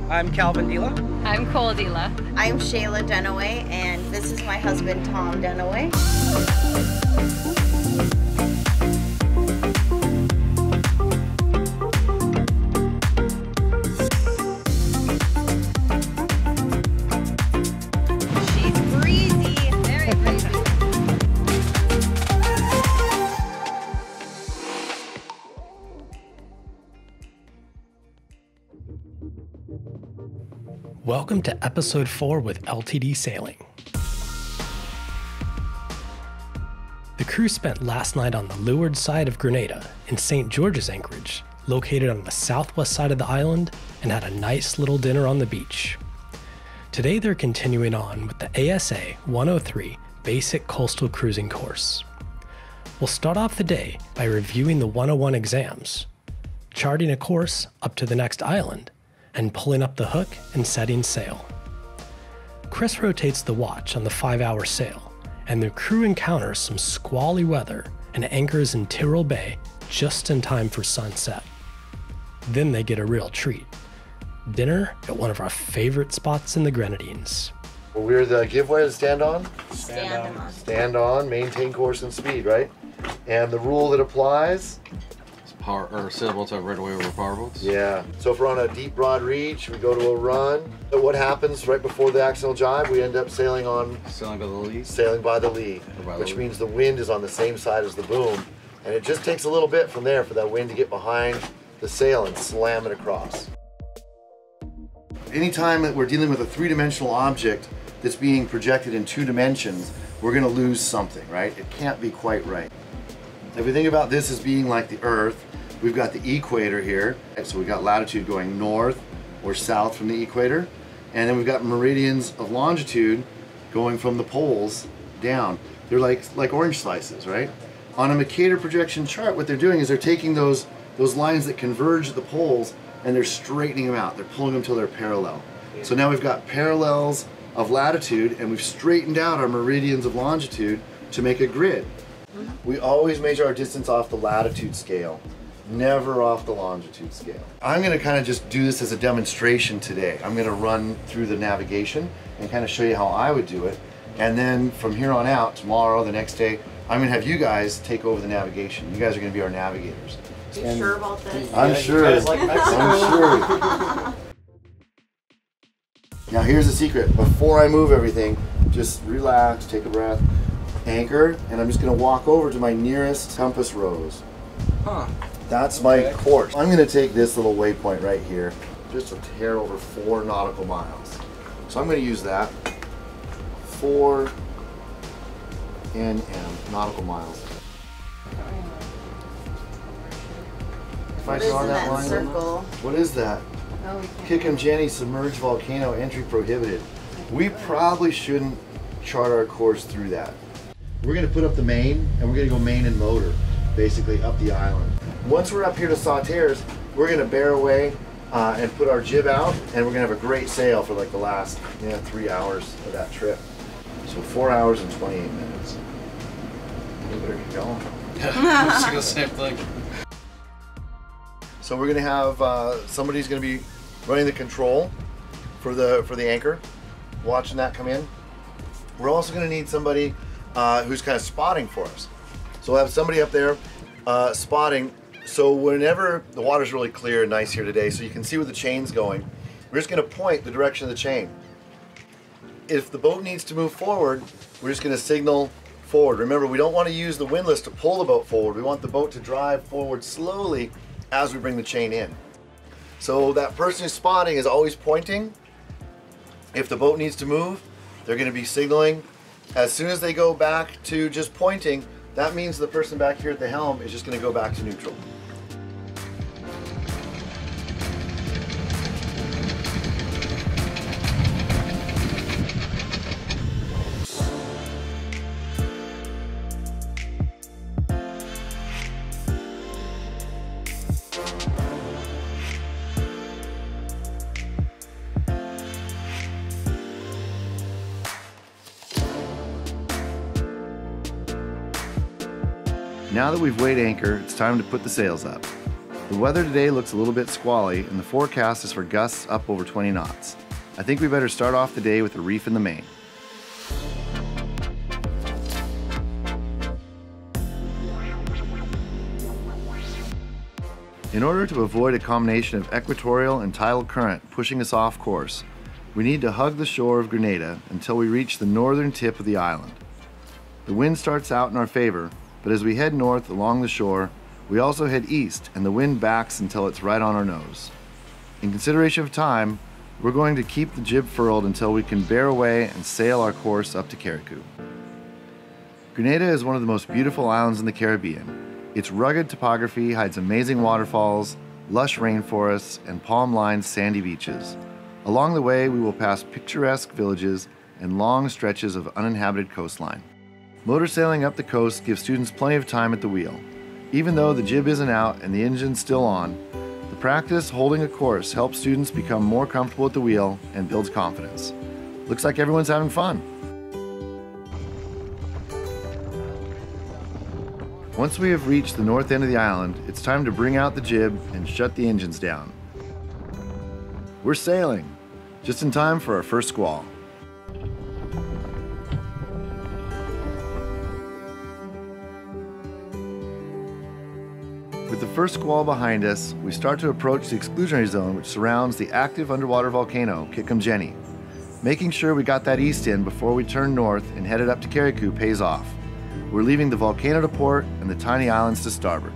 I'm Calvin Dila. I'm Cole Dila. I'm Shayla Dunaway, and this is my husband, Tom Dunaway. She's breezy, very breezy. Welcome to episode 4 with LTD Sailing. The crew spent last night on the leeward side of Grenada in St. George's Anchorage, located on the southwest side of the island, and had a nice little dinner on the beach. Today they're continuing on with the ASA 103 Basic Coastal Cruising course. We'll start off the day by reviewing the 101 exams, charting a course up to the next island, and pulling up the hook and setting sail. Chris rotates the watch on the 5-hour sail, and the crew encounters some squally weather and anchors in Tyrrell Bay just in time for sunset. Then they get a real treat: dinner at one of our favorite spots in the Grenadines. Well, we're the giveaway to stand on? Stand on. Stand on, maintain course and speed, right? And the rule that applies? Power or sailboats have right away over powerboats. Yeah. So if we're on a deep, broad reach, we go to a run. But what happens right before the accidental jibe? We end up sailing Sailing by the lee. Sailing by the lee, which means the wind is on the same side as the boom. And it just takes a little bit from there for that wind to get behind the sail and slam it across. Anytime that we're dealing with a three-dimensional object that's being projected in 2 dimensions, we're going to lose something, right? It can't be quite right. If we think about this as being like the Earth, we've got the equator here. So we've got latitude going north or south from the equator. And then we've got meridians of longitude going from the poles down. They're like orange slices, right? On a Mercator projection chart, what they're doing is they're taking those lines that converge at the poles and they're straightening them out. They're pulling them till they're parallel. So now we've got parallels of latitude and we've straightened out our meridians of longitude to make a grid. We always measure our distance off the latitude scale, never off the longitude scale. I'm going to kind of just do this as a demonstration today. I'm going to run through the navigation and kind of show you how I would do it. And then from here on out, tomorrow, the next day, I'm going to have you guys take over the navigation. You guys are going to be our navigators. Are you sure about this? I'm sure. I'm sure. Now here's the secret. Before I move everything, just relax, take a breath. Anchor, and I'm just going to walk over to my nearest compass rose. That's my course. I'm going to take this little waypoint right here, just a hair over 4 nautical miles. So I'm going to use that. 4 NM, nautical miles. If I draw that line, circle? What is that? Oh, Kickham Jenny submerged volcano, entry prohibited. We probably shouldn't chart our course through that. We're going to put up the main, and we're going to go main and motor, basically up the island. Once we're up here to Sauterres, we're going to bear away and put our jib out, and we're going to have a great sail for like the last 3 hours of that trip. So 4 hours and 28 minutes. You better get going. Yeah, the same thing. So we're going to have somebody's going to be running the control for the anchor, watching that come in. We're also going to need somebody who's kind of spotting for us. So we'll have somebody up there spotting. So whenever the water's really clear and nice here today, so you can see where the chain's going, we're just going to point the direction of the chain. If the boat needs to move forward, we're just going to signal forward. Remember, we don't want to use the windlass to pull the boat forward. We want the boat to drive forward slowly as we bring the chain in. So that person who's spotting is always pointing. If the boat needs to move, they're going to be signaling. As soon as they go back to just pointing, that means the person back here at the helm is just going to go back to neutral. Now that we've weighed anchor, it's time to put the sails up. The weather today looks a little bit squally, and the forecast is for gusts up over 20 knots. I think we better start off the day with a reef in the main. In order to avoid a combination of equatorial and tidal current pushing us off course, we need to hug the shore of Grenada until we reach the northern tip of the island. The wind starts out in our favor, but as we head north along the shore, we also head east and the wind backs until it's right on our nose. In consideration of time, we're going to keep the jib furled until we can bear away and sail our course up to Carriacou. Grenada is one of the most beautiful islands in the Caribbean. Its rugged topography hides amazing waterfalls, lush rainforests, and palm-lined sandy beaches. Along the way, we will pass picturesque villages and long stretches of uninhabited coastline. Motor sailing up the coast gives students plenty of time at the wheel. Even though the jib isn't out and the engine's still on, the practice holding a course helps students become more comfortable at the wheel and builds confidence. Looks like everyone's having fun. Once we have reached the north end of the island, it's time to bring out the jib and shut the engines down. We're sailing, just in time for our first squall. With the first squall behind us, we start to approach the exclusionary zone which surrounds the active underwater volcano, Kitcomjeni. Making sure we got that east in before we turn north and headed up to Carriacou pays off. We're leaving the volcano to port and the tiny islands to starboard.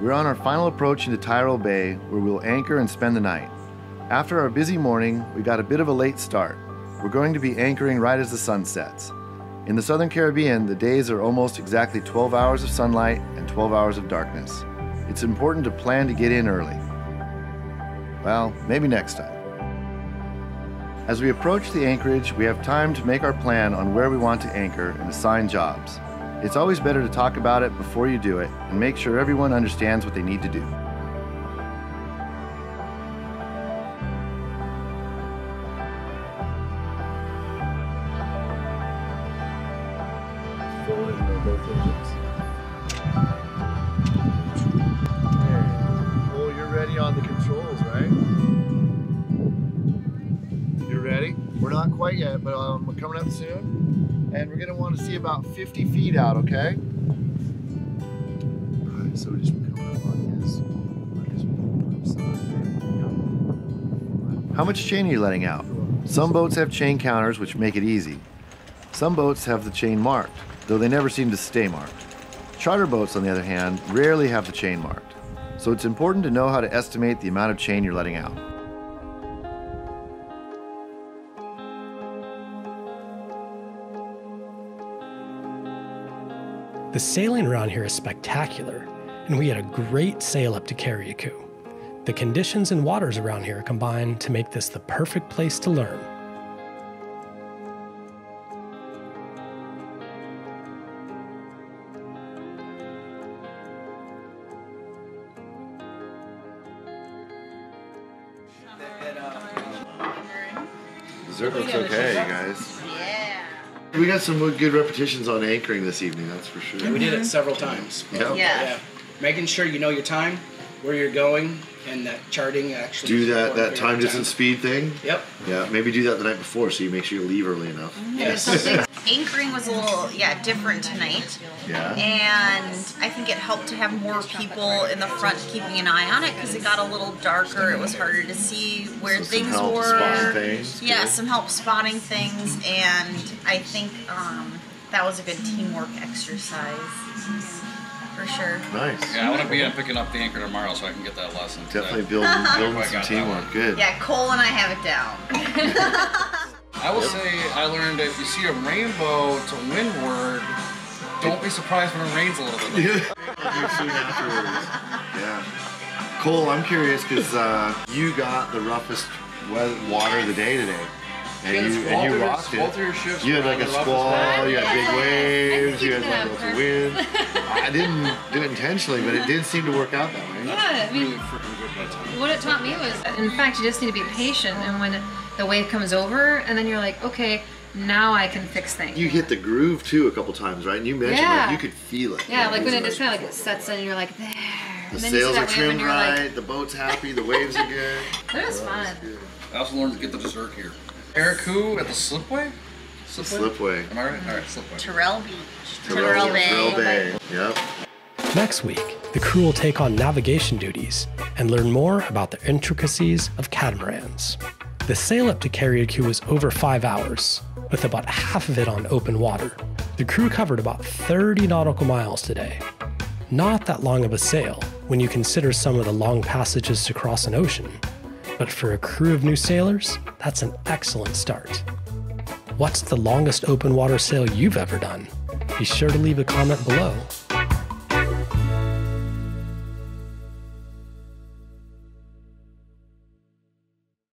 We're on our final approach into Tyrrell Bay, where we'll anchor and spend the night. After our busy morning, we got a bit of a late start. We're going to be anchoring right as the sun sets. In the Southern Caribbean, the days are almost exactly 12 hours of sunlight and 12 hours of darkness. It's important to plan to get in early. Well, maybe next time. As we approach the anchorage, we have time to make our plan on where we want to anchor and assign jobs. It's always better to talk about it before you do it and make sure everyone understands what they need to do. Oh, you're ready on the controls, right? You're ready? We're not quite yet, but we're coming up soon. And we're going to want to see about 50 feet out, okay? Alright, so we're just coming up on his side. How much chain are you letting out? Some boats have chain counters, which make it easy. Some boats have the chain marked, though they never seem to stay marked. Charter boats, on the other hand, rarely have the chain marked. So it's important to know how to estimate the amount of chain you're letting out. The sailing around here is spectacular, and we had a great sail up to Carriacou. The conditions and waters around here combine to make this the perfect place to learn. Dessert looks okay, you guys. Yeah. We got some good repetitions on anchoring this evening, that's for sure. Yeah, we did it several times. Yeah. Yeah. Making sure you know your time, where you're going, and that charting actually. Do is that important for time your distance speed thing. Yep. Yeah, maybe do that the night before so you make sure you leave early enough. Yes. Anchoring was a little, different tonight. Yeah. And I think it helped to have more people in the front keeping an eye on it because it got a little darker. It was harder to see where So some things help were. spotting things. Yeah, Good. some help spotting things, and I think that was a good teamwork exercise for sure. Nice. Yeah, I want to be picking up the anchor tomorrow so I can get that lesson. Definitely building I some got teamwork. that Good. Yeah, Cole and I have it down. I will say I learned if you see a rainbow to windward, don't be surprised when it rains a little bit later. Soon afterwards. Yeah. Cole, I'm curious because you got the roughest water of the day today. And you rocked it. Both of your ships You had were like on a the roughest squall, water. you had big waves, you had keeping like it lots up of wind. I didn't do it intentionally, but it did seem to work out that way. Yeah, I mean, Really freaking good that time. what it taught me was, in fact, you just need to be patient, and when the wave comes over, and then you're like, okay, now I can fix things. You hit the groove too a couple times, right? And you mentioned Yeah. like you could feel it. Yeah, like when it was just kind of like sets in, and you're like, there. the And then you see sails are that wave, and trimmed you're right, like, the boat's happy, the waves are good. it was fun. I also learned to get the dessert here. Carriacou at the slipway? Slipway. Am I right? Alright, slipway. Terrell Beach. Terrell Bay. Bay. Yep. Next week, the crew will take on navigation duties and learn more about the intricacies of catamarans. The sail up to Carriacou was over 5 hours, with about half of it on open water. The crew covered about 30 nautical miles today. Not that long of a sail when you consider some of the long passages to cross an ocean, but for a crew of new sailors, that's an excellent start. What's the longest open water sail you've ever done? Be sure to leave a comment below.